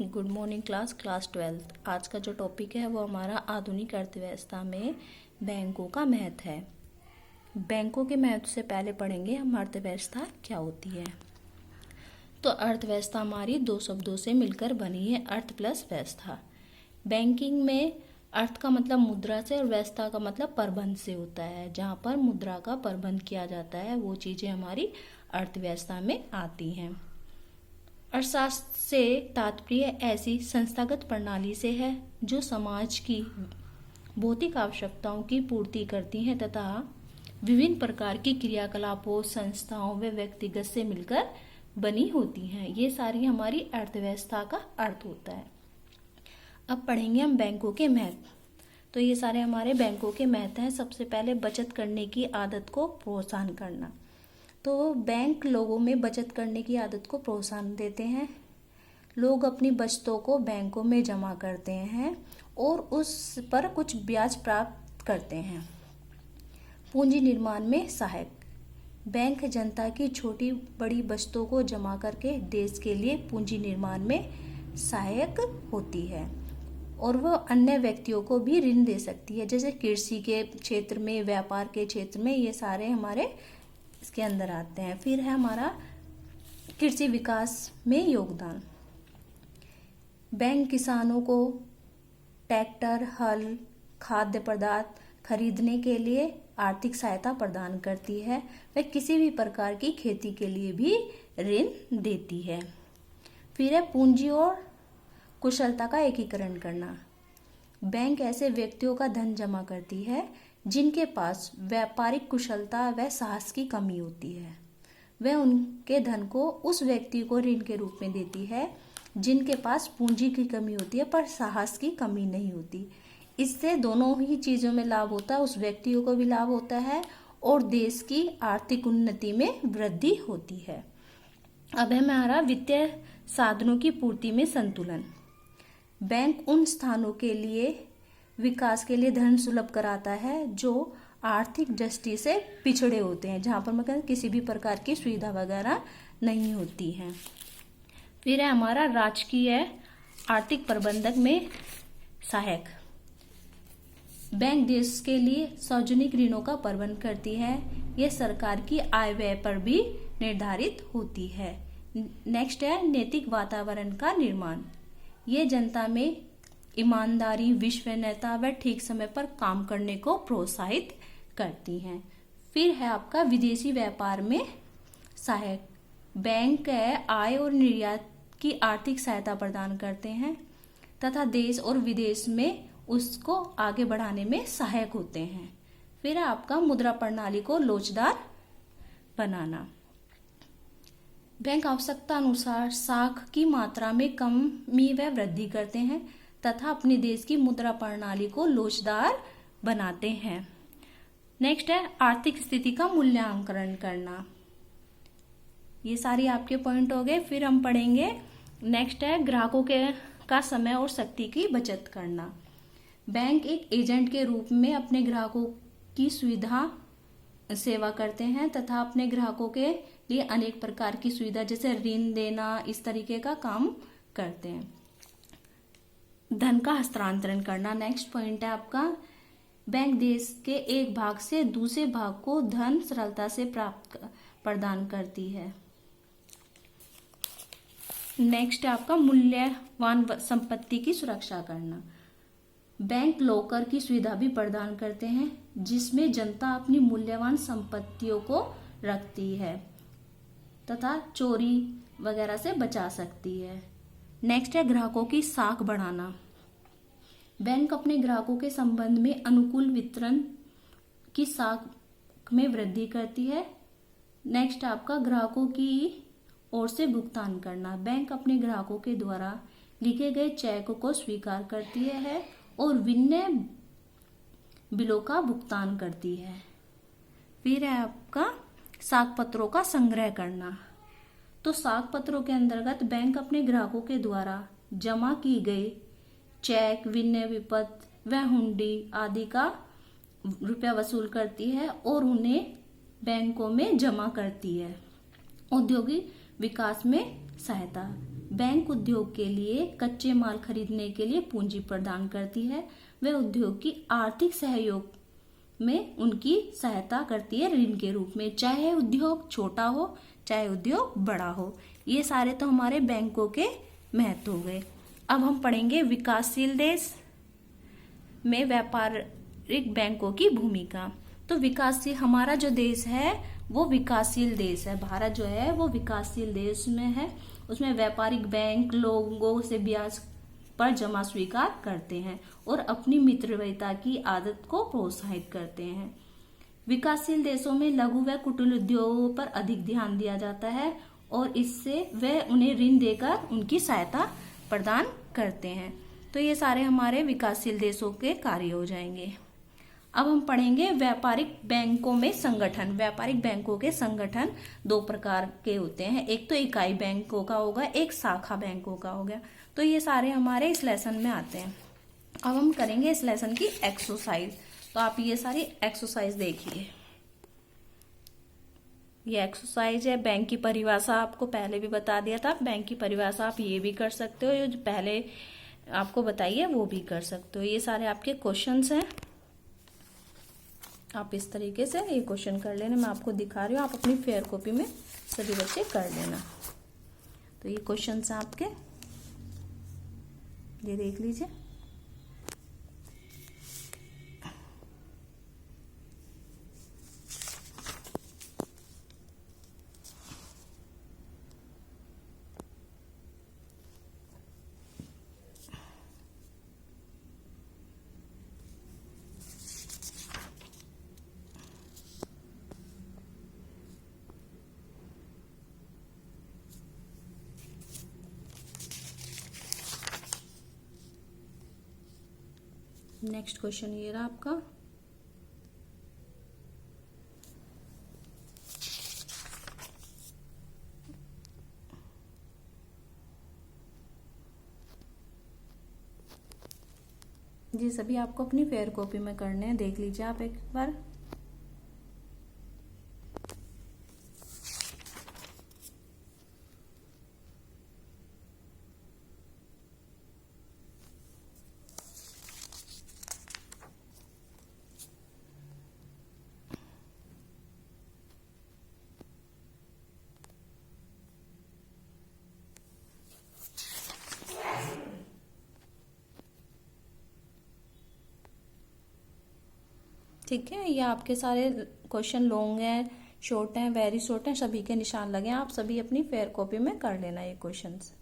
Good morning class 12th। आज का जो टॉपिक है वो हमारा आधुनिक अर्थव्यवस्था में बैंकों का महत्व है। बैंकों के महत्व से पहले पढ़ेंगे हम अर्थव्यवस्था क्या होती है। तो अर्थव्यवस्था हमारी दो शब्दों से मिलकर बनी है, अर्थ प्लस व्यवस्था। बैंकिंग में अर्थ का मतलब मुद्रा से और व्यवस्था का मतलब प्रबंध से होता है। जहाँ पर मुद्रा का प्रबंध किया जाता है वो चीज़ें हमारी अर्थव्यवस्था में आती हैं। अर्थशास्त्र से तात्पर्य ऐसी संस्थागत प्रणाली से है जो समाज की भौतिक आवश्यकताओं की पूर्ति करती हैं तथा विभिन्न प्रकार की क्रियाकलापों, संस्थाओं व व्यक्तिगत से मिलकर बनी होती हैं। ये सारी हमारी अर्थव्यवस्था का अर्थ होता है। अब पढ़ेंगे हम बैंकों के महत्व। तो ये सारे हमारे बैंकों के महत्व हैं। सबसे पहले बचत करने की आदत को प्रोत्साहन करना। तो बैंक लोगों में बचत करने की आदत को प्रोत्साहन देते हैं। लोग अपनी बचतों को बैंकों में जमा करते हैं और उस पर कुछ ब्याज प्राप्त करते हैं। पूंजी निर्माण में सहायक। बैंक जनता की छोटी बड़ी बचतों को जमा करके देश के लिए पूंजी निर्माण में सहायक होती है और वह अन्य व्यक्तियों को भी ऋण दे सकती है, जैसे कृषि के क्षेत्र में, व्यापार के क्षेत्र में। ये सारे हमारे इसके अंदर आते हैं। फिर है हमारा कृषि विकास में योगदान। बैंक किसानों को ट्रैक्टर, हल, खाद्य पदार्थ खरीदने के लिए आर्थिक सहायता प्रदान करती है। वह किसी भी प्रकार की खेती के लिए भी ऋण देती है। फिर है पूंजी और कुशलता का एकीकरण करना। बैंक ऐसे व्यक्तियों का धन जमा करती है जिनके पास व्यापारिक कुशलता व साहस की कमी होती है। वह उनके धन को उस व्यक्ति को ऋण के रूप में देती है जिनके पास पूंजी की कमी होती है पर साहस की कमी नहीं होती। इससे दोनों ही चीज़ों में लाभ होता है, उस व्यक्तियों को भी लाभ होता है और देश की आर्थिक उन्नति में वृद्धि होती है। अब है हमारा वित्तीय साधनों की पूर्ति में संतुलन। बैंक उन स्थानों के लिए विकास के लिए धन सुलभ कराता है जो आर्थिक दृष्टि से पिछड़े होते हैं, जहाँ पर मतलब किसी भी प्रकार की सुविधा वगैरह नहीं होती है। फिर है हमारा राजकीय आर्थिक प्रबंधक में सहायक। बैंक देश के लिए सार्वजनिक ऋणों का प्रबंध करती है। यह सरकार की आय व्यय पर भी निर्धारित होती है। नेक्स्ट है नैतिक वातावरण का निर्माण। ये जनता में ईमानदारी, विश्वसनीयता व ठीक समय पर काम करने को प्रोत्साहित करती हैं। फिर है आपका विदेशी व्यापार में सहायक। बैंक आय और निर्यात की आर्थिक सहायता प्रदान करते हैं तथा देश और विदेश में उसको आगे बढ़ाने में सहायक होते हैं। फिर है आपका मुद्रा प्रणाली को लोचदार बनाना। बैंक आवश्यकता अनुसार साख की मात्रा में कमी व वृद्धि करते हैं तथा अपने देश की मुद्रा प्रणाली को लोचदार बनाते हैं। नेक्स्ट है आर्थिक स्थिति का मूल्यांकन करना। ये सारी आपके पॉइंट हो गए। फिर हम पढ़ेंगे नेक्स्ट है ग्राहकों का समय और शक्ति की बचत करना। बैंक एक एजेंट के रूप में अपने ग्राहकों की सुविधा सेवा करते हैं तथा अपने ग्राहकों के लिए अनेक प्रकार की सुविधा जैसे ऋण देना, इस तरीके का काम करते हैं। धन का हस्तांतरण करना नेक्स्ट पॉइंट है आपका। बैंक देश के एक भाग से दूसरे भाग को धन सरलता से प्रदान करती है। नेक्स्ट है आपका मूल्यवान संपत्ति की सुरक्षा करना। बैंक लॉकर की सुविधा भी प्रदान करते हैं जिसमें जनता अपनी मूल्यवान संपत्तियों को रखती है तथा चोरी वगैरह से बचा सकती है। नेक्स्ट है ग्राहकों की साख बढ़ाना। बैंक अपने ग्राहकों के संबंध में अनुकूल वितरण की साख में वृद्धि करती है। नेक्स्ट आपका ग्राहकों की ओर से भुगतान करना। बैंक अपने ग्राहकों के द्वारा लिखे गए चेक को स्वीकार करती है और विनिमय बिलों का भुगतान करती है। फिर है आपका साख पत्रों का संग्रह करना। तो साख पत्रों के अंतर्गत बैंक अपने ग्राहकों के द्वारा जमा की गई चेक, विनिमय विपत्र व हुंडी आदि का रुपया वसूल करती है और उन्हें बैंकों में जमा करती है। औद्योगिक विकास में सहायता। बैंक उद्योग के लिए कच्चे माल खरीदने के लिए पूंजी प्रदान करती है। वह उद्योग की आर्थिक सहयोग में उनकी सहायता करती है ऋण के रूप में, चाहे उद्योग छोटा हो चाहे उद्योग बड़ा हो। ये सारे तो हमारे बैंकों के महत्व हो गए। अब हम पढ़ेंगे विकासशील देश में व्यापारिक बैंकों की भूमिका। तो विकासशील, हमारा जो देश है वो विकासशील देश है। भारत जो है वो विकासशील देश में है। उसमें व्यापारिक बैंक लोगों से ब्याज पर जमा स्वीकार करते हैं और अपनी मित्रवता की आदत को प्रोत्साहित करते हैं। विकासशील देशों में लघु व कुटीर उद्योगों पर अधिक ध्यान दिया जाता है और इससे वे उन्हें ऋण देकर उनकी सहायता प्रदान करते हैं। तो ये सारे हमारे विकासशील देशों के कार्य हो जाएंगे। अब हम पढ़ेंगे व्यापारिक बैंकों में संगठन। व्यापारिक बैंकों के संगठन दो प्रकार के होते हैं, एक तो इकाई बैंकों का होगा, एक शाखा बैंकों का हो गया। तो ये सारे हमारे इस लेसन में आते हैं। अब हम करेंगे इस लेसन की एक्सरसाइज। तो आप ये सारी एक्सरसाइज देखिए। ये एक्सरसाइज है। बैंक की परिभाषा आपको पहले भी बता दिया था। बैंक की परिभाषा आप ये भी कर सकते हो, ये जो पहले आपको बताइए वो भी कर सकते हो। ये सारे आपके क्वेश्चंस हैं। आप इस तरीके से ये क्वेश्चन कर लेना, मैं आपको दिखा रही हूँ, आप अपनी फेयर कॉपी में सभी बच्चे कर लेना। तो ये क्वेश्चंस हैं आपके, ये देख लीजिए। नेक्स्ट क्वेश्चन ये रहा आपका। ये सभी आपको अपनी फेयर कॉपी में करने हैं, देख लीजिए आप एक बार। ठीक है, ये आपके सारे क्वेश्चन लॉन्ग हैं, शॉर्ट हैं, वेरी शॉर्ट हैं, सभी के निशान लगे हैं। आप सभी अपनी फेयर कॉपी में कर लेना ये क्वेश्चंस।